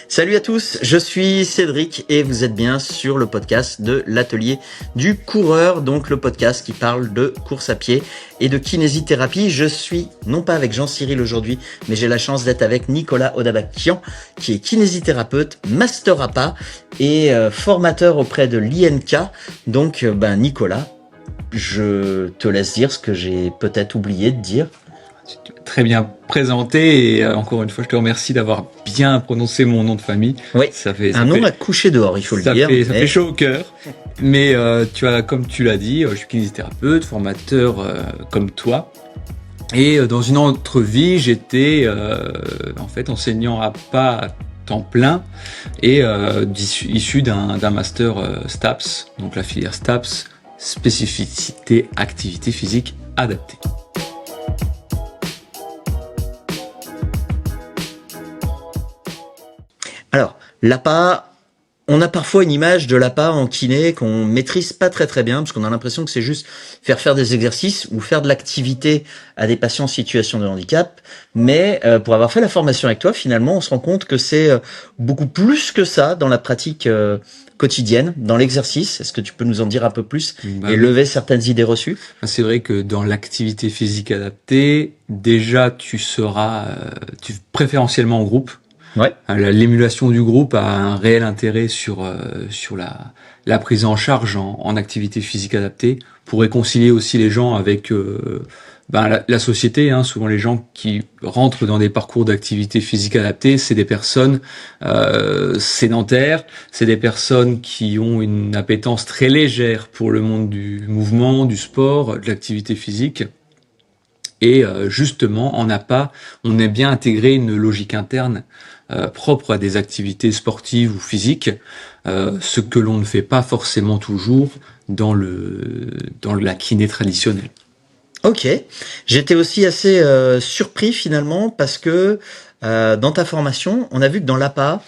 Salut à tous, je suis Cédric et vous êtes bien sur le podcast de l'Atelier du Coureur, donc le podcast qui parle de course à pied et de kinésithérapie. Je suis non pas avec Jean-Cyril aujourd'hui, mais j'ai la chance d'être avec Nicolas Odabakian, qui est kinésithérapeute, master APA et formateur auprès de l'INK. Donc Nicolas, je te laisse dire ce que j'ai peut-être oublié de dire. Très bien présenté et encore une fois je te remercie d'avoir bien prononcé mon nom de famille. Oui, ça fait nom à coucher dehors, il faut le dire. Ça fait chaud au cœur. Mais comme tu l'as dit, je suis kinésithérapeute, formateur comme toi. Et dans une autre vie, j'étais enseignant à pas temps plein et issu d'un master STAPS, donc la filière STAPS, spécificité activité physique adaptée. Alors, l'APA, on a parfois une image de l'APA en kiné qu'on maîtrise pas très bien, parce qu'on a l'impression que c'est juste faire des exercices ou faire de l'activité à des patients en situation de handicap. Mais pour avoir fait la formation avec toi, finalement, on se rend compte que c'est beaucoup plus que ça dans la pratique quotidienne, dans l'exercice. Est-ce que tu peux nous en dire un peu plus et lever certaines idées reçues? C'est vrai que dans l'activité physique adaptée, déjà tu préférentiellement en groupe. Ouais. L'émulation du groupe a un réel intérêt sur la prise en charge en activité physique adaptée pour réconcilier aussi les gens avec la société. Souvent les gens qui rentrent dans des parcours d'activité physique adaptée, c'est des personnes sédentaires, c'est des personnes qui ont une appétence très légère pour le monde du mouvement, du sport, de l'activité physique. Et justement, en APA, on est bien intégré une logique interne propre à des activités sportives ou physiques, ce que l'on ne fait pas forcément toujours dans la kiné traditionnelle. Ok, j'étais aussi assez surpris finalement parce que dans ta formation, on a vu que dans l'APA,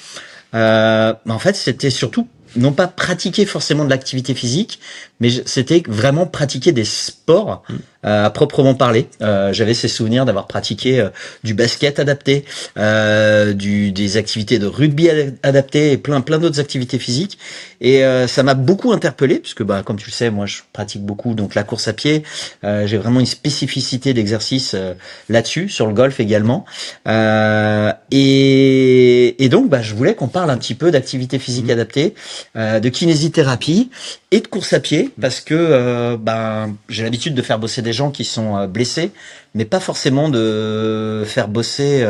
en fait, c'était surtout non pas pratiquer forcément de l'activité physique, mais c'était vraiment pratiquer des sports à proprement parler. J'avais ces souvenirs d'avoir pratiqué du basket adapté, des activités de rugby adaptées et plein d'autres activités physiques. Et ça m'a beaucoup interpellé, puisque comme tu le sais, moi je pratique beaucoup donc la course à pied. J'ai vraiment une spécificité d'exercice là-dessus, sur le golf également. Et donc je voulais qu'on parle un petit peu d'activité physique adaptée, de kinésithérapie et de course à pied, parce que j'ai l'habitude de faire bosser des gens qui sont blessés, mais pas forcément de faire bosser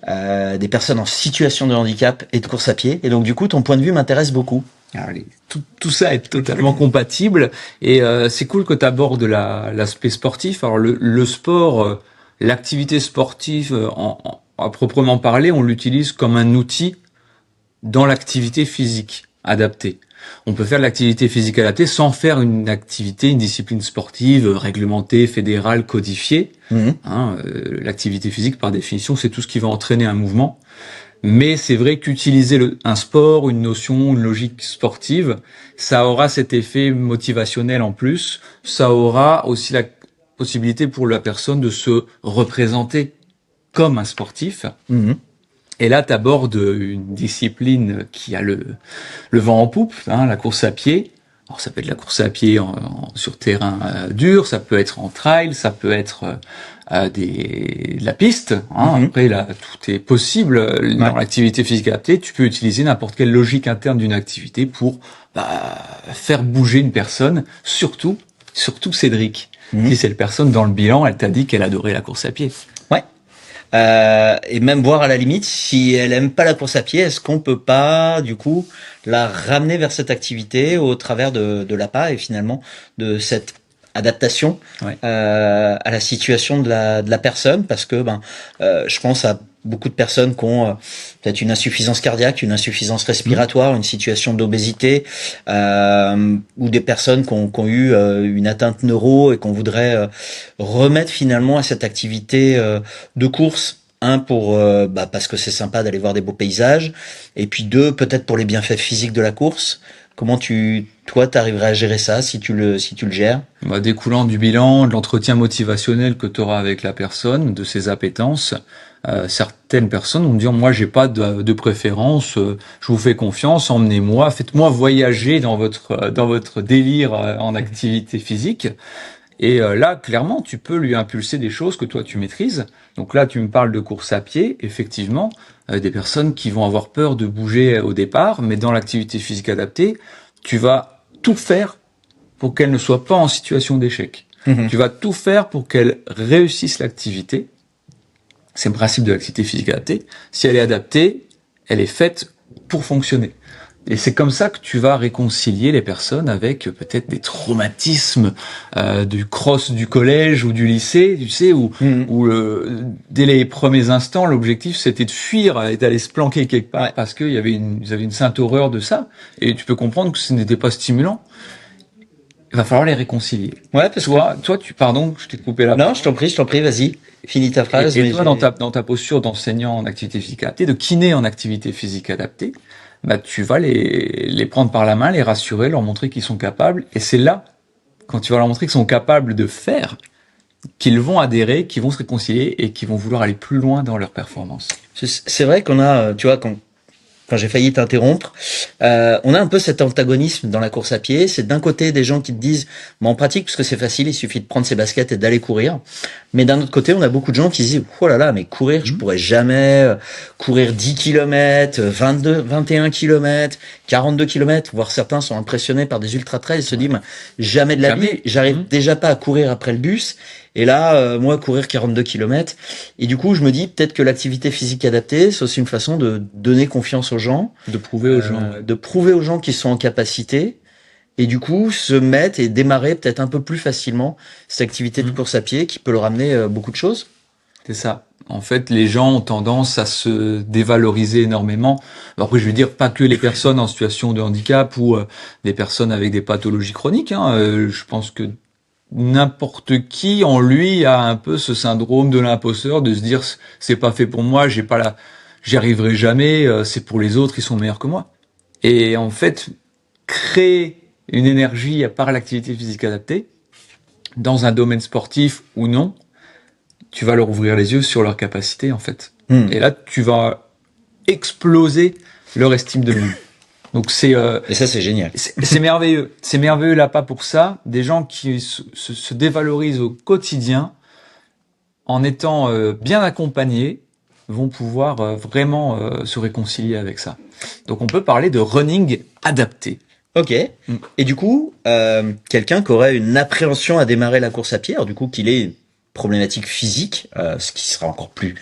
des personnes en situation de handicap et de course à pied. Et donc du coup, ton point de vue m'intéresse beaucoup. Allez, tout ça est totalement compatible et c'est cool que tu abordes l'aspect sportif. Alors le sport, l'activité sportive à proprement parler, on l'utilise comme un outil dans l'activité physique adaptée. On peut faire de l'activité physique adaptée sans faire une discipline sportive réglementée, fédérale, codifiée. L'activité physique, par définition, c'est tout ce qui va entraîner un mouvement. Mais c'est vrai qu'utiliser un sport, une notion, une logique sportive, ça aura cet effet motivationnel en plus. Ça aura aussi la possibilité pour la personne de se représenter comme un sportif. Et là, tu abordes une discipline qui a le vent en poupe, la course à pied. Alors, ça peut être la course à pied sur terrain dur, ça peut être en trail, ça peut être de la piste. Après, là, tout est possible. Dans l'activité physique adaptée, tu peux utiliser n'importe quelle logique interne d'une activité pour faire bouger une personne, surtout Cédric. Si cette personne dans le bilan, elle t'a dit qu'elle adorait la course à pied. Et même voir à la limite, si elle aime pas la course à pied, est-ce qu'on peut pas, du coup, la ramener vers cette activité au travers de l'APA et finalement de cette adaptation à la situation de la personne, parce que je pense à beaucoup de personnes qui ont peut-être une insuffisance cardiaque, une insuffisance respiratoire, une situation d'obésité, ou des personnes qui ont eu une atteinte neuro et qu'on voudrait remettre finalement à cette activité de course. Un, parce que c'est sympa d'aller voir des beaux paysages, et puis deux, peut-être pour les bienfaits physiques de la course, Comment toi, t'arriverais à gérer ça si tu le gères? Bah, découlant du bilan, de l'entretien motivationnel que tu auras avec la personne, de ses appétences, certaines personnes vont me dire moi j'ai pas de préférence, je vous fais confiance, emmenez-moi, faites-moi voyager dans votre délire en activité physique. Et là, clairement, tu peux lui impulser des choses que toi tu maîtrises. Donc là, tu me parles de course à pied, effectivement, des personnes qui vont avoir peur de bouger au départ, mais dans l'activité physique adaptée, tu vas tout faire pour qu'elle ne soit pas en situation d'échec. Tu vas tout faire pour qu'elle réussisse l'activité. C'est le principe de l'activité physique adaptée. Si elle est adaptée, elle est faite pour fonctionner. Et c'est comme ça que tu vas réconcilier les personnes avec peut-être des traumatismes du cross du collège ou du lycée, tu sais, où dès les premiers instants, l'objectif c'était de fuir et d'aller se planquer quelque part parce qu'ils avaient une sainte horreur de ça. Et tu peux comprendre que ce n'était pas stimulant. Il va falloir les réconcilier. Ouais, parce que toi, pardon, je t'ai coupé la parole. Non, je t'en prie, vas-y. Finis ta phrase. Et toi, dans ta posture d'enseignant en activité physique adaptée, de kiné en activité physique adaptée, bah, tu vas les prendre par la main, les rassurer, leur montrer qu'ils sont capables. Et c'est là, quand tu vas leur montrer qu'ils sont capables de faire, qu'ils vont adhérer, qu'ils vont se réconcilier et qu'ils vont vouloir aller plus loin dans leur performance. C'est vrai qu'on a, tu vois, quand j'ai failli t'interrompre, on a un peu cet antagonisme dans la course à pied. C'est d'un côté des gens qui te disent, bon, en pratique, parce que c'est facile, il suffit de prendre ses baskets et d'aller courir. Mais d'un autre côté, on a beaucoup de gens qui se disent, oh là là, mais courir, je pourrais jamais courir 10 km, 21 km, 42 km, voire certains sont impressionnés par des ultra-trails, ils se disent, jamais de la vie, j'arrive déjà pas à courir après le bus. Et là, moi, courir 42 km. Et du coup, je me dis peut-être que l'activité physique adaptée, c'est aussi une façon de donner confiance aux gens. De prouver aux gens. De prouver aux gens qu'ils sont en capacité. Et du coup, se mettre et démarrer peut-être un peu plus facilement cette activité de course à pied qui peut leur amener beaucoup de choses. C'est ça. En fait, les gens ont tendance à se dévaloriser énormément. Après, je veux dire, pas que les personnes en situation de handicap ou des personnes avec des pathologies chroniques. Je pense que n'importe qui en lui a un peu ce syndrome de l'imposteur, de se dire c'est pas fait pour moi, j'y arriverai jamais, c'est pour les autres, ils sont meilleurs que moi. Et en fait, créer une énergie par l'activité physique adaptée, dans un domaine sportif ou non, tu vas leur ouvrir les yeux sur leurs capacités, en fait. Et là, tu vas exploser leur estime d'eux-mêmes. Donc et ça c'est génial. C'est merveilleux. C'est merveilleux là pas pour ça. Des gens qui se dévalorisent au quotidien, en étant bien accompagnés, vont pouvoir vraiment se réconcilier avec ça. Donc on peut parler de running adapté. Ok. Et du coup, quelqu'un qui aurait une appréhension à démarrer la course à pied, alors du coup qu'il ait une problématique physique, ce qui sera encore plus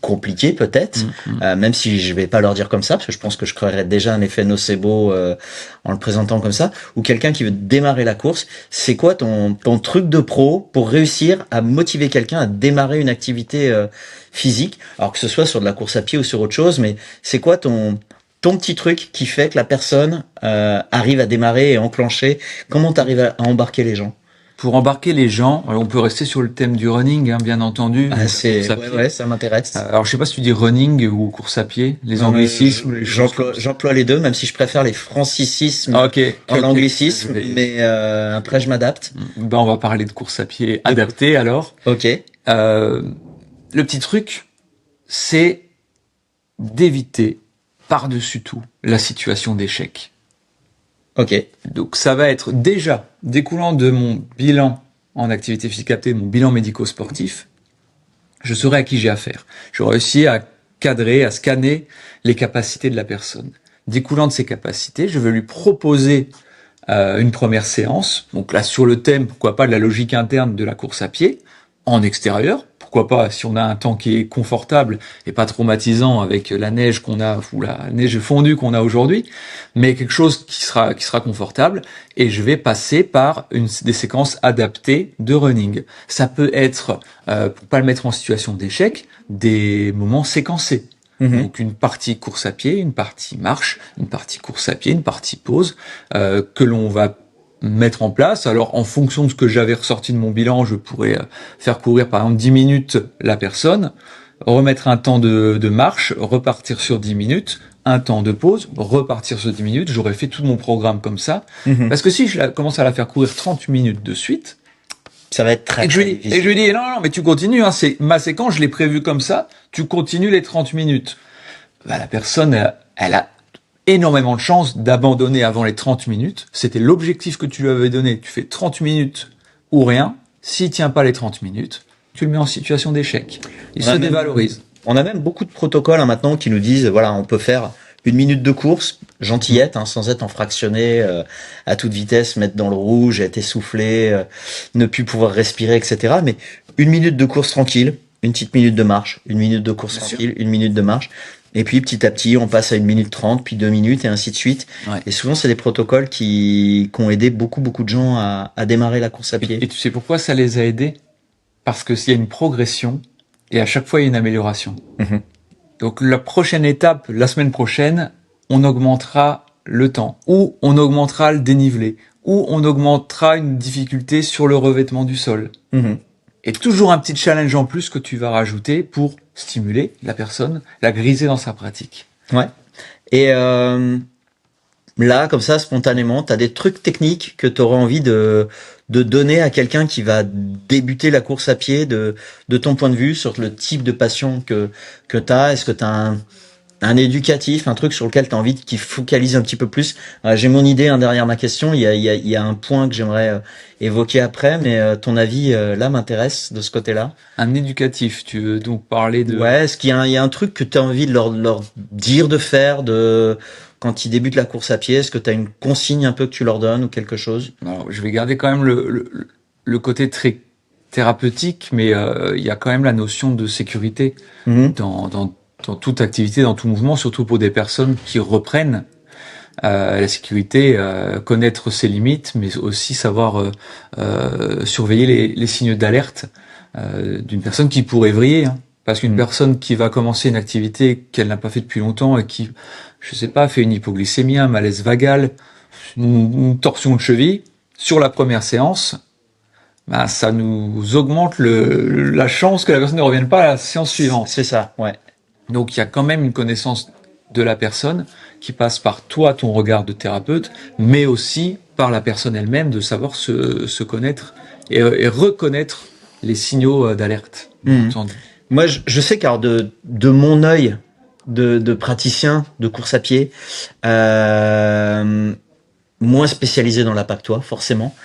compliqué peut-être, même si je vais pas leur dire comme ça, parce que je pense que je créerais déjà un effet nocebo en le présentant comme ça, ou quelqu'un qui veut démarrer la course, c'est quoi ton truc de pro pour réussir à motiver quelqu'un à démarrer une activité physique, alors que ce soit sur de la course à pied ou sur autre chose, mais c'est quoi ton petit truc qui fait que la personne arrive à démarrer et enclencher? Comment t'arrives à embarquer les gens? Pour embarquer les gens, on peut rester sur le thème du running, bien entendu. Ouais, ça m'intéresse. Alors, je sais pas si tu dis running ou course à pied, les anglicismes. J'emploie les deux, même si je préfère les francicismes en l'anglicisme, mais après je m'adapte. On va parler de course à pied adaptée alors. Ok. Le petit truc, c'est d'éviter par-dessus tout la situation d'échec. Ok. Donc ça va être déjà découlant de mon bilan en activité physique adaptée, mon bilan médico-sportif, je saurai à qui j'ai affaire. Je réussis à cadrer, à scanner les capacités de la personne. Découlant de ces capacités, je vais lui proposer une première séance. Donc là, sur le thème, pourquoi pas, de la logique interne de la course à pied, en extérieur. Pourquoi pas, si on a un temps qui est confortable et pas traumatisant avec la neige qu'on a, ou la neige fondue qu'on a aujourd'hui, mais quelque chose qui sera confortable, et je vais passer par des séquences adaptées de running. Ça peut être, pour pas le mettre en situation d'échec, des moments séquencés. Donc une partie course à pied, une partie marche, une partie course à pied, une partie pause, que l'on va mettre en place. Alors, en fonction de ce que j'avais ressorti de mon bilan, je pourrais faire courir, par exemple, 10 minutes la personne, remettre un temps de marche, repartir sur 10 minutes, un temps de pause, repartir sur 10 minutes, j'aurais fait tout mon programme comme ça. Parce que si commence à la faire courir 30 minutes de suite, ça va être très difficile. Et je lui dis, non, mais tu continues, hein, c'est ma séquence, je l'ai prévue comme ça, tu continues les 30 minutes. Bah, la personne, elle a énormément de chances d'abandonner avant les 30 minutes. C'était l'objectif que tu lui avais donné. Tu fais 30 minutes ou rien. S'il tient pas les 30 minutes, tu le mets en situation d'échec. Il se dévalorise. On a même beaucoup de protocoles maintenant qui nous disent, voilà, on peut faire 1 minute de course, gentillette, sans être en fractionné, à toute vitesse, mettre dans le rouge, être essoufflé, ne plus pouvoir respirer, etc. Mais 1 minute de course tranquille, une petite minute de marche, 1 minute de course tranquille, 1 minute de marche. Et puis petit à petit, on passe à 1 minute 30, puis 2 minutes, et ainsi de suite. Ouais. Et souvent, c'est des protocoles qui ont aidé beaucoup de gens à démarrer la course à pied. Et tu sais pourquoi ça les a aidés? Parce que s'il y a une progression, et à chaque fois, il y a une amélioration. Donc la prochaine étape, la semaine prochaine, on augmentera le temps, ou on augmentera le dénivelé, ou on augmentera une difficulté sur le revêtement du sol. Et toujours un petit challenge en plus que tu vas rajouter pour stimuler la personne, la griser dans sa pratique. Ouais. Et là, comme ça, spontanément, t'as des trucs techniques que t'aurais envie de donner à quelqu'un qui va débuter la course à pied, de ton point de vue, sur le type de passion que t'as. Est-ce que t'as un éducatif, un truc sur lequel t'as envie qu'il focalise un petit peu plus? J'ai mon idée derrière ma question. Il y a un point que j'aimerais évoquer après, mais ton avis là m'intéresse de ce côté-là. Un éducatif, tu veux donc parler de... Ouais, est-ce qu'il y a un truc que t'as envie de leur dire de faire, quand ils débutent la course à pied? Est-ce que t'as une consigne un peu que tu leur donnes ou quelque chose? Alors, je vais garder quand même le côté très thérapeutique, mais il y a quand même la notion de sécurité dans toute activité, dans tout mouvement, surtout pour des personnes qui reprennent. La sécurité, connaître ses limites, mais aussi savoir surveiller les signaux d'alerte d'une personne qui pourrait vriller. Parce qu'une personne qui va commencer une activité qu'elle n'a pas fait depuis longtemps et qui, je sais pas, fait une hypoglycémie, un malaise vagal, une torsion de cheville, sur la première séance, bah, ça nous augmente la chance que la personne ne revienne pas à la séance suivante. C'est ça, ouais. Donc il y a quand même une connaissance de la personne qui passe par toi, ton regard de thérapeute, mais aussi par la personne elle-même, de savoir se connaître et reconnaître les signaux d'alerte. Entendu. Moi, je sais car de mon œil de praticien de course à pied, moins spécialisé dans la PAC que toi, forcément.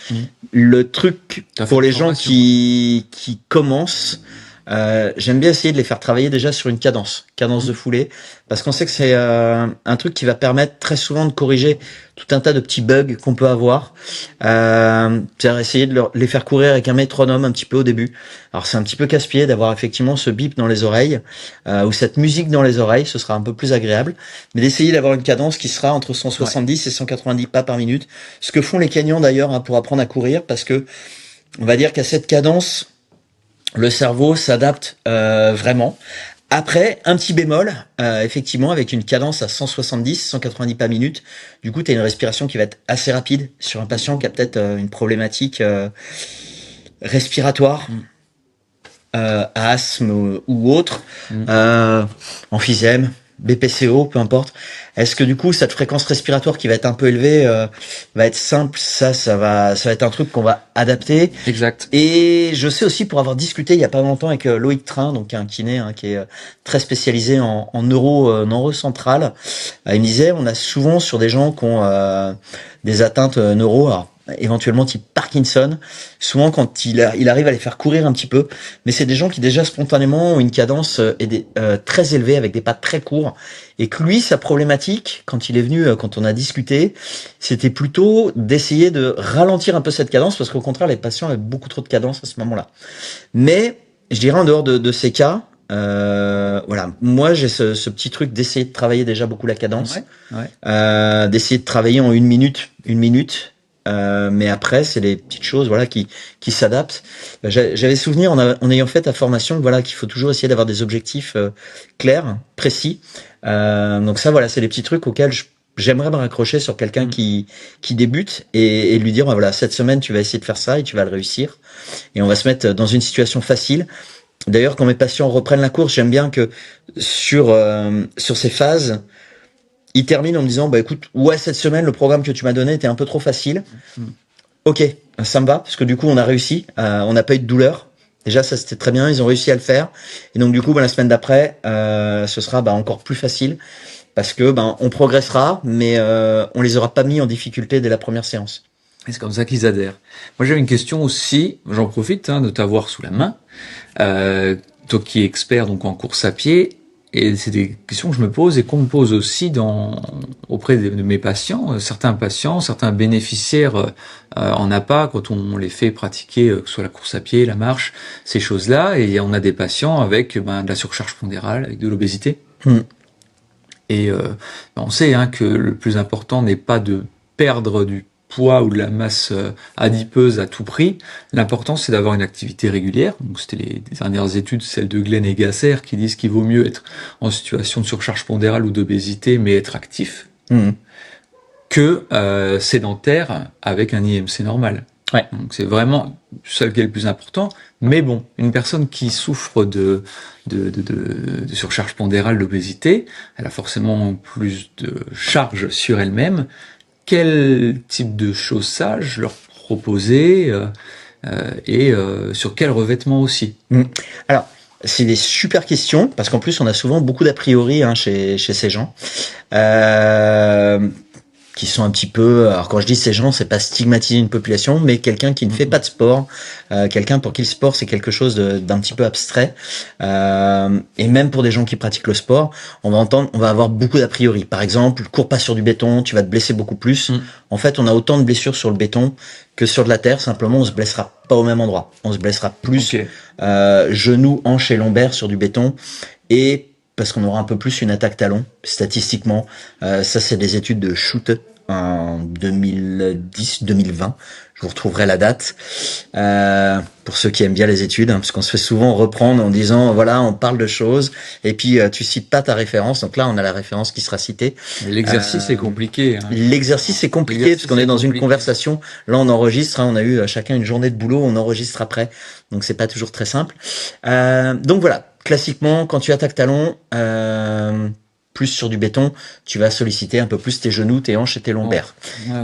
Le truc pour les gens qui commencent, j'aime bien essayer de les faire travailler déjà sur une cadence de foulée, parce qu'on sait que c'est un truc qui va permettre très souvent de corriger tout un tas de petits bugs qu'on peut avoir. C'est-à-dire essayer de les faire courir avec un métronome un petit peu au début. Alors c'est un petit peu casse-pied d'avoir effectivement ce bip dans les oreilles, ou cette musique dans les oreilles, ce sera un peu plus agréable, mais d'essayer d'avoir une cadence qui sera entre 170 et 190 pas par minute, ce que font les Kenyans d'ailleurs pour apprendre à courir, parce que on va dire qu'à cette cadence, le cerveau s'adapte vraiment. Après, un petit bémol, effectivement, avec une cadence à 170, 190 pas minute, du coup, tu as une respiration qui va être assez rapide sur un patient qui a peut-être une problématique respiratoire, asthme ou autre, emphysème, BPCO, peu importe. Est-ce que du coup cette fréquence respiratoire qui va être un peu élevée va être simple? Ça va être un truc qu'on va adapter. Exact. Et je sais aussi, pour avoir discuté il y a pas longtemps avec Loïc Train, donc un kiné qui est très spécialisé en neuro central, il me disait, on a souvent sur des gens qui ont des atteintes neuro, alors, éventuellement type Parkinson, souvent quand il arrive à les faire courir un petit peu, mais c'est des gens qui déjà spontanément ont une cadence très élevée avec des pas très courts, et que lui, sa problématique, quand il est venu, quand on a discuté, c'était plutôt d'essayer de ralentir un peu cette cadence, parce qu'au contraire, les patients avaient beaucoup trop de cadence à ce moment-là. Mais je dirais en dehors de ces cas, voilà, moi j'ai ce petit truc d'essayer de travailler déjà beaucoup la cadence, d'essayer de travailler en une minute, mais après c'est les petites choses voilà qui s'adaptent. J'avais souvenir en ayant fait ta formation, voilà, qu'il faut toujours essayer d'avoir des objectifs clairs, précis. Donc ça, voilà, c'est les petits trucs auxquels j'aimerais me raccrocher sur quelqu'un qui débute et lui dire, voilà, cette semaine tu vas essayer de faire ça et tu vas le réussir, et on va se mettre dans une situation facile. D'ailleurs, quand mes patients reprennent la course, j'aime bien que sur ces phases, il termine en me disant, bah écoute, ouais, cette semaine, le programme que tu m'as donné était un peu trop facile. Ok, ça me va, parce que du coup, on a réussi, on n'a pas eu de douleur. Déjà, ça c'était très bien, ils ont réussi à le faire. Et donc du coup, la semaine d'après, ce sera encore plus facile, parce que on progressera, mais on les aura pas mis en difficulté dès la première séance. Et c'est comme ça qu'ils adhèrent. Moi, j'avais une question aussi, j'en profite de t'avoir sous la main, toi qui es expert donc en course à pied, et c'est des questions que je me pose et qu'on me pose aussi auprès de mes patients, certains bénéficiaires en APA quand on les fait pratiquer, que ce soit la course à pied, la marche, ces choses-là, et on a des patients avec de la surcharge pondérale, avec de l'obésité. Et on sait que le plus important n'est pas de perdre du poids ou de la masse adipeuse à tout prix. L'important, c'est d'avoir une activité régulière. Donc, c'était les dernières études, celles de Glenn et Gasser, qui disent qu'il vaut mieux être en situation de surcharge pondérale ou d'obésité, mais être actif, que sédentaire avec un IMC normal. Ouais. Donc, c'est vraiment ça qui est le plus important. Mais bon, une personne qui souffre de surcharge pondérale, d'obésité, elle a forcément plus de charge sur elle-même. Quel type de chaussage leur proposer et sur quel revêtement aussi? Alors, c'est des super questions, parce qu'en plus, on a souvent beaucoup d'a priori chez ces gens. Qui sont un petit peu, alors quand je dis ces gens, c'est pas stigmatiser une population, mais quelqu'un qui ne fait pas de sport, quelqu'un pour qui le sport c'est quelque chose d'un petit peu abstrait, et même pour des gens qui pratiquent le sport, on va avoir beaucoup d'a priori. Par exemple, cours pas sur du béton, tu vas te blesser beaucoup plus. En fait, on a autant de blessures sur le béton que sur de la terre. Simplement, on se blessera pas au même endroit. On se blessera plus genoux, hanches et lombaires sur du béton, et parce qu'on aura un peu plus une attaque talon, statistiquement. Ça, c'est des études de Schutte en 2010-2020. Je vous retrouverai la date. Pour ceux qui aiment bien les études, parce qu'on se fait souvent reprendre en disant, voilà, on parle de choses, et puis tu cites pas ta référence. Donc là, on a la référence qui sera citée. L'exercice est compliqué. L'exercice est compliqué, parce qu'on est dans une conversation. Là, on enregistre, on a eu chacun une journée de boulot, on enregistre après. Donc c'est pas toujours très simple. Donc voilà. Classiquement, quand tu attaques talon, plus sur du béton, tu vas solliciter un peu plus tes genoux, tes hanches et tes lombaires.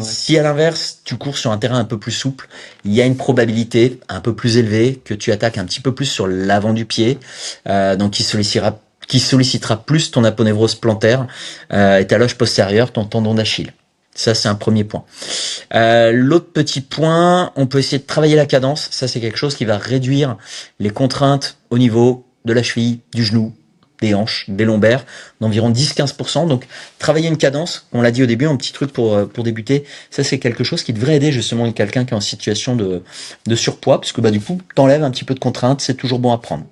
Si à l'inverse, tu cours sur un terrain un peu plus souple, il y a une probabilité un peu plus élevée que tu attaques un petit peu plus sur l'avant du pied, donc qui sollicitera plus ton aponévrose plantaire et ta loge postérieure, ton tendon d'Achille. Ça, c'est un premier point. L'autre petit point, on peut essayer de travailler la cadence. Ça, c'est quelque chose qui va réduire les contraintes au niveau de la cheville, du genou, des hanches, des lombaires, d'environ 10-15%. Donc, travailler une cadence, on l'a dit au début, un petit truc pour débuter, ça c'est quelque chose qui devrait aider justement quelqu'un qui est en situation de surpoids, parce que du coup, t'enlèves un petit peu de contraintes, c'est toujours bon à prendre.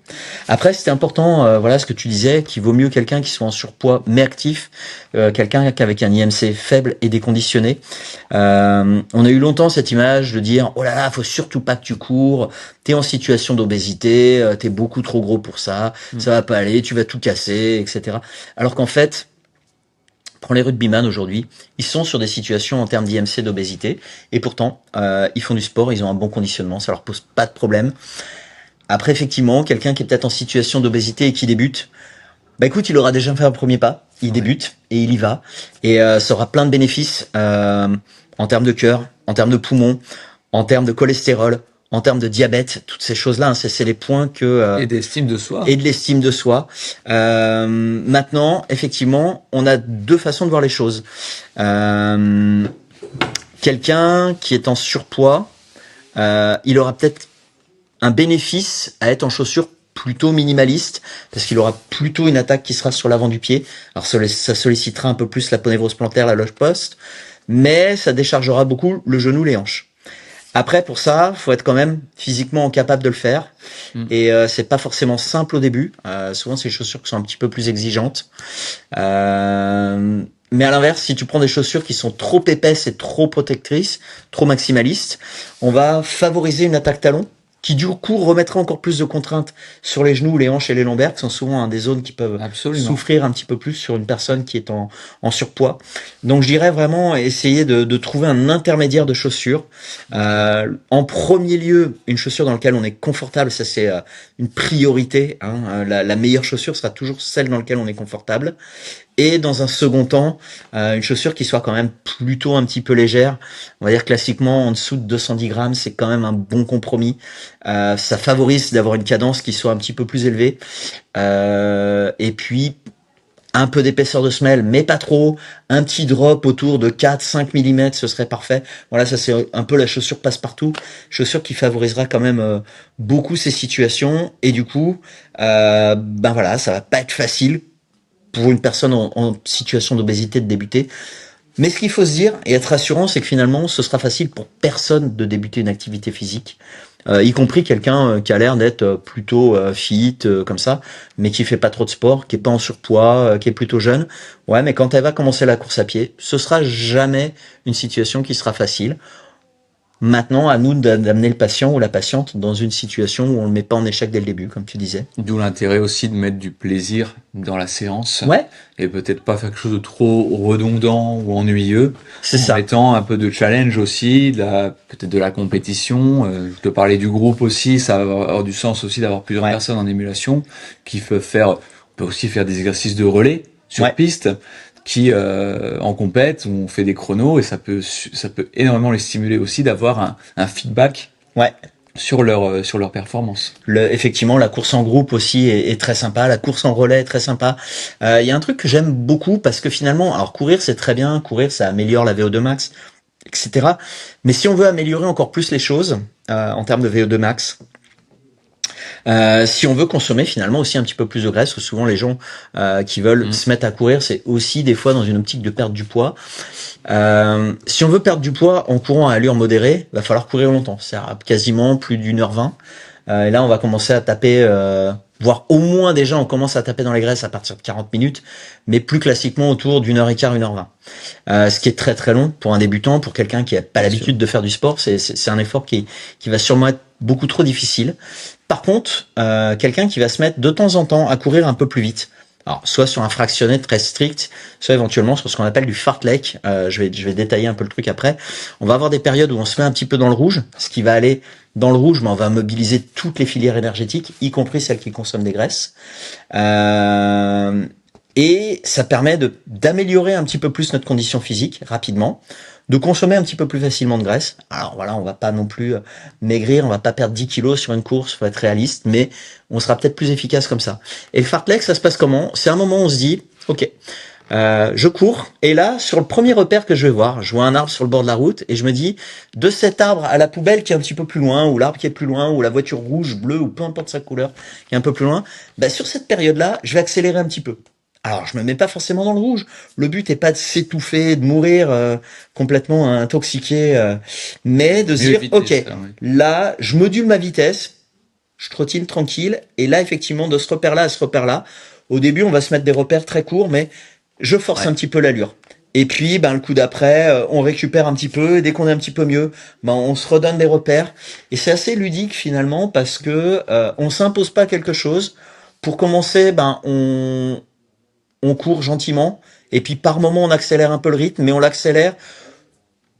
Après, c'était important, voilà ce que tu disais, qu'il vaut mieux quelqu'un qui soit en surpoids mais actif, quelqu'un qui avec un IMC faible et déconditionné. On a eu longtemps cette image de dire, oh là là, faut surtout pas que tu cours, t'es en situation d'obésité, t'es beaucoup trop gros pour ça, ça va pas aller, tu vas tout casser, etc. Alors qu'en fait, prends les rugbyman aujourd'hui, ils sont sur des situations en termes d'IMC d'obésité, et pourtant, ils font du sport, ils ont un bon conditionnement, ça leur pose pas de problème. Après, effectivement, quelqu'un qui est peut-être en situation d'obésité et qui débute, écoute, il aura déjà fait un premier pas, il débute, et il y va, et ça aura plein de bénéfices en termes de cœur, en termes de poumons, en termes de cholestérol, en termes de diabète, toutes ces choses-là, c'est les points que... et d'estime de soi. Et de l'estime de soi. Maintenant, effectivement, on a deux façons de voir les choses. Quelqu'un qui est en surpoids, il aura peut-être un bénéfice à être en chaussures plutôt minimaliste, parce qu'il aura plutôt une attaque qui sera sur l'avant du pied. Alors ça sollicitera un peu plus l'aponévrose plantaire, la loge poste, mais ça déchargera beaucoup le genou, les hanches. Après, pour ça, faut être quand même physiquement capable de le faire. Et c'est pas forcément simple au début. Souvent, c'est des chaussures qui sont un petit peu plus exigeantes. Mais à l'inverse, si tu prends des chaussures qui sont trop épaisses et trop protectrices, trop maximalistes, on va favoriser une attaque talon qui du coup remettra encore plus de contraintes sur les genoux, les hanches et les lombaires, qui sont souvent des zones qui peuvent souffrir un petit peu plus sur une personne qui est en surpoids. Donc je dirais vraiment essayer de trouver un intermédiaire de chaussures. En premier lieu, une chaussure dans laquelle on est confortable, ça c'est une priorité. La meilleure chaussure sera toujours celle dans laquelle on est confortable. Et dans un second temps, une chaussure qui soit quand même plutôt un petit peu légère. On va dire classiquement en dessous de 210 grammes, c'est quand même un bon compromis. Ça favorise d'avoir une cadence qui soit un petit peu plus élevée. Et puis un peu d'épaisseur de semelle, mais pas trop. Un petit drop autour de 4-5 mm, ce serait parfait. Voilà, ça c'est un peu la chaussure passe-partout. Chaussure qui favorisera quand même beaucoup ces situations. Et du coup, ben voilà, ça va pas être facile pour une personne en situation d'obésité de débuter. Mais ce qu'il faut se dire et être rassurant, c'est que finalement, ce sera facile pour personne de débuter une activité physique, y compris quelqu'un qui a l'air d'être plutôt fit, comme ça, mais qui fait pas trop de sport, qui est pas en surpoids, qui est plutôt jeune. Ouais, mais quand elle va commencer la course à pied, ce sera jamais une situation qui sera facile. Maintenant, à nous d'amener le patient ou la patiente dans une situation où on le met pas en échec dès le début, comme tu disais. D'où l'intérêt aussi de mettre du plaisir dans la séance. Ouais, Et peut-être pas faire quelque chose de trop redondant ou ennuyeux. c'est En ça. mettant un peu de challenge aussi, peut-être de la compétition. Je te parlais du groupe aussi, ça va avoir du sens aussi d'avoir plusieurs Ouais. personnes en émulation qui peuvent faire, on peut aussi faire des exercices de relais sur Ouais. piste qui en compète, où on fait des chronos et ça peut énormément les stimuler aussi d'avoir un feedback Ouais. sur leur performance. Effectivement, la course en groupe aussi est très sympa. La course en relais est très sympa. Il y a un truc que j'aime beaucoup parce que finalement, alors courir c'est très bien, courir ça améliore la VO2 max, etc. Mais si on veut améliorer encore plus les choses en termes de VO2 max, si on veut consommer finalement aussi un petit peu plus de graisse, parce que souvent les gens qui veulent se mettre à courir, c'est aussi des fois dans une optique de perdre du poids. Si on veut perdre du poids en courant à allure modérée, va falloir courir longtemps, c'est-à-dire quasiment plus d'1h20. Et là, on va commencer à taper, voire au moins déjà, on commence à taper dans les graisses à partir de 40 minutes, mais plus classiquement autour d'1h15, 1h20. Ce qui est très très long pour un débutant, pour quelqu'un qui n'a pas l'habitude de faire du sport, c'est un effort qui va sûrement être beaucoup trop difficile. Par contre, quelqu'un qui va se mettre de temps en temps à courir un peu plus vite, alors soit sur un fractionné très strict, soit éventuellement sur ce qu'on appelle du fartlek. Je vais détailler un peu le truc après. On va avoir des périodes où on se met un petit peu dans le rouge, ce qui va aller dans le rouge, mais on va mobiliser toutes les filières énergétiques, y compris celles qui consomment des graisses. Et ça permet d'améliorer un petit peu plus notre condition physique rapidement, de consommer un petit peu plus facilement de graisse. Alors voilà, on va pas non plus maigrir, on va pas perdre 10 kilos sur une course, faut être réaliste, mais on sera peut-être plus efficace comme ça. Et le fartlek, ça se passe comment? C'est un moment où on se dit, ok, je cours, et là, sur le premier repère que je vais voir, je vois un arbre sur le bord de la route, et je me dis, de cet arbre à la poubelle qui est un petit peu plus loin, ou l'arbre qui est plus loin, ou la voiture rouge, bleue, ou peu importe sa couleur, qui est un peu plus loin, bah, sur cette période-là, je vais accélérer un petit peu. Alors, je me mets pas forcément dans le rouge. Le but est pas de s'étouffer, de mourir complètement intoxiqué, mais de se dire, ok, là, je module ma vitesse, je trottine tranquille, et là, effectivement, de ce repère-là à ce repère-là, au début, on va se mettre des repères très courts, mais je force un petit peu l'allure. Et puis, ben, le coup d'après, on récupère un petit peu, et dès qu'on est un petit peu mieux, ben, on se redonne des repères. Et c'est assez ludique, finalement, parce que on s'impose pas quelque chose. Pour commencer, ben, on court gentiment, et puis par moment on accélère un peu le rythme, mais on l'accélère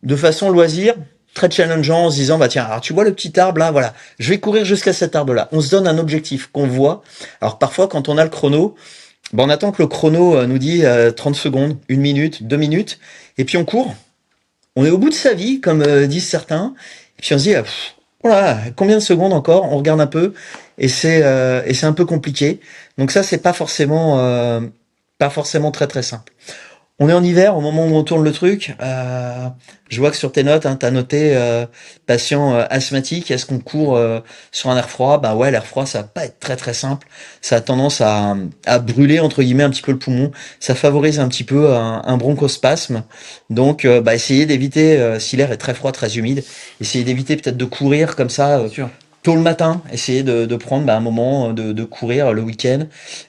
de façon loisir, très challengeant, en se disant, bah tiens, alors tu vois le petit arbre là, voilà, je vais courir jusqu'à cet arbre-là. On se donne un objectif qu'on voit. Alors parfois quand on a le chrono, bah, on attend que le chrono nous dit 30 secondes, 1 minute, 2 minutes, et puis on court. On est au bout de sa vie, comme disent certains, et puis on se dit, voilà, combien de secondes encore? On regarde un peu, et c'est un peu compliqué. Donc ça, c'est pas forcément très très simple. On est en hiver, au moment où on tourne le truc, je vois que sur tes notes, hein, t'as noté patient asthmatique, est-ce qu'on court sur un air froid? Bah ouais, l'air froid, ça va pas être très très simple. Ça a tendance à brûler, entre guillemets, un petit peu le poumon. Ça favorise un petit peu un bronchospasme. Donc, bah, essayez d'éviter, si l'air est très froid, très humide, essayez d'éviter peut-être de courir comme ça, tôt le matin, essayer de prendre un moment de courir le week-end,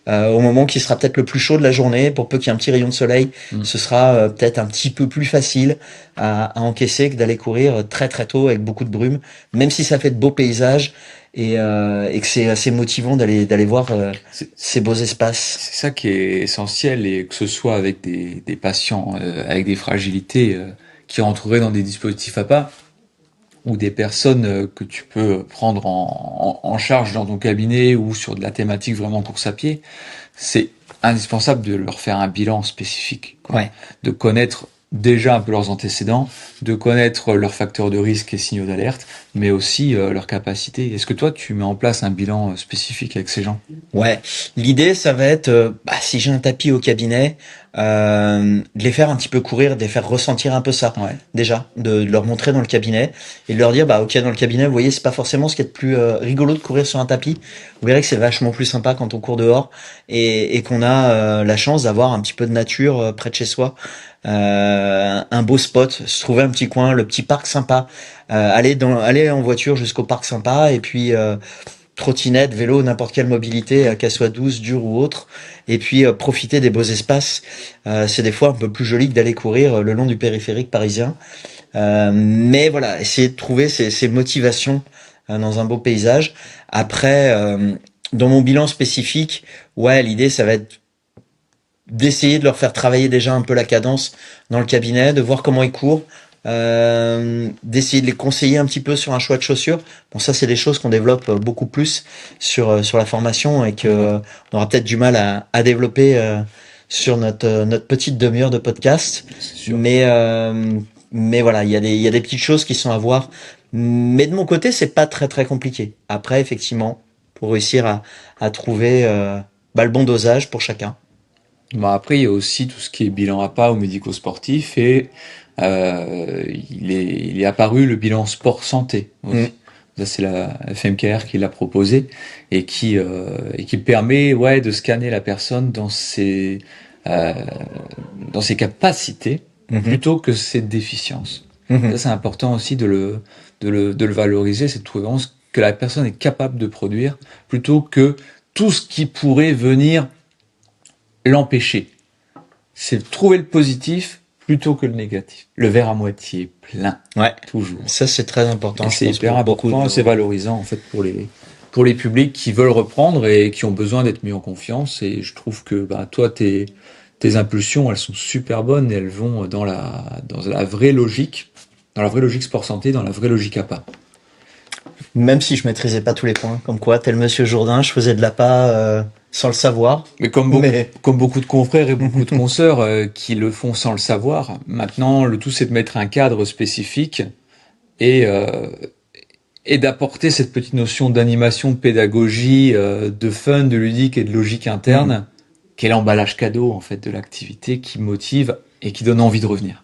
au moment qui sera peut-être le plus chaud de la journée, pour peu qu'il y ait un petit rayon de soleil, ce sera peut-être un petit peu plus facile à encaisser que d'aller courir très très tôt avec beaucoup de brume, même si ça fait de beaux paysages et que c'est assez motivant d'aller voir ces beaux espaces. C'est ça qui est essentiel, et que ce soit avec des patients avec des fragilités qui rentreraient dans des dispositifs APA, ou des personnes que tu peux prendre en charge dans ton cabinet ou sur de la thématique vraiment course à pied, c'est indispensable de leur faire un bilan spécifique, quoi. Ouais. De connaître déjà un peu leurs antécédents, de connaître leurs facteurs de risque et signaux d'alerte, mais aussi leurs capacités. Est-ce que toi, tu mets en place un bilan spécifique avec ces gens? Ouais, l'idée ça va être, si j'ai un tapis au cabinet, de les faire un petit peu courir, de les faire ressentir un peu ça Ouais. déjà, de leur montrer dans le cabinet et de leur dire ok, dans le cabinet, vous voyez, c'est pas forcément ce qui est de plus rigolo de courir sur un tapis. Vous verrez que c'est vachement plus sympa quand on court dehors et qu'on a la chance d'avoir un petit peu de nature près de chez soi. Un beau spot, se trouver un petit coin, le petit parc sympa, aller en voiture jusqu'au parc sympa et puis trottinette, vélo, n'importe quelle mobilité, qu'elle soit douce, dure ou autre, et puis profiter des beaux espaces. C'est des fois un peu plus joli que d'aller courir le long du périphérique parisien. Mais voilà, essayer de trouver ces motivations dans un beau paysage. Après, dans mon bilan spécifique, ouais, l'idée ça va être d'essayer de leur faire travailler déjà un peu la cadence dans le cabinet, de voir comment ils courent, d'essayer de les conseiller un petit peu sur un choix de chaussures. Bon, ça c'est des choses qu'on développe beaucoup plus sur la formation et que on aura peut-être du mal à développer sur notre petite demi-heure de podcast. C'est sûr. Mais voilà, il y a des petites choses qui sont à voir. Mais de mon côté, c'est pas très très compliqué. Après, effectivement, pour réussir à trouver le bon dosage pour chacun. Bah après, il y a aussi tout ce qui est bilan APA ou médico-sportif et il est apparu le bilan sport-santé aussi. Ça, c'est la FMKR qui l'a proposé et qui permet de scanner la personne dans ses capacités plutôt que ses déficiences. Ça, c'est important aussi de le valoriser, c'est de trouver vraiment ce que la personne est capable de produire plutôt que tout ce qui pourrait venir l'empêcher. C'est trouver le positif plutôt que le négatif. Le verre à moitié plein. Ouais. Toujours. Ça, c'est très important. Et c'est hyper important, c'est valorisant, en fait, pour les publics qui veulent reprendre et qui ont besoin d'être mis en confiance. Et je trouve que, toi, tes impulsions, elles sont super bonnes et elles vont dans la vraie logique, sport santé, dans la vraie logique APA. Même si je maîtrisais pas tous les points, comme quoi, tel Monsieur Jourdain, je faisais de l'APA sans le savoir. Mais comme beaucoup de confrères et beaucoup de consoeurs qui le font sans le savoir, maintenant, le tout, c'est de mettre un cadre spécifique et d'apporter cette petite notion d'animation, de pédagogie, de fun, de ludique et de logique interne, qui est l'emballage cadeau, en fait, de l'activité qui motive et qui donne envie de revenir.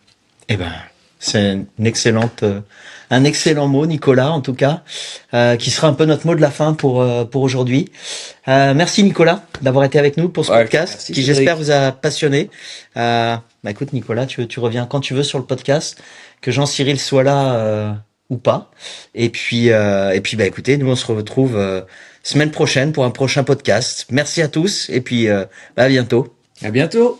Eh ben, c'est un excellent mot, Nicolas, en tout cas, qui sera un peu notre mot de la fin pour aujourd'hui. Merci Nicolas d'avoir été avec nous pour ce podcast, merci, qui j'espère vous a passionné. Écoute Nicolas, tu reviens quand tu veux sur le podcast, que Jean-Cyril soit là ou pas. Et puis écoutez, nous on se retrouve semaine prochaine pour un prochain podcast. Merci à tous et puis à bientôt. À bientôt.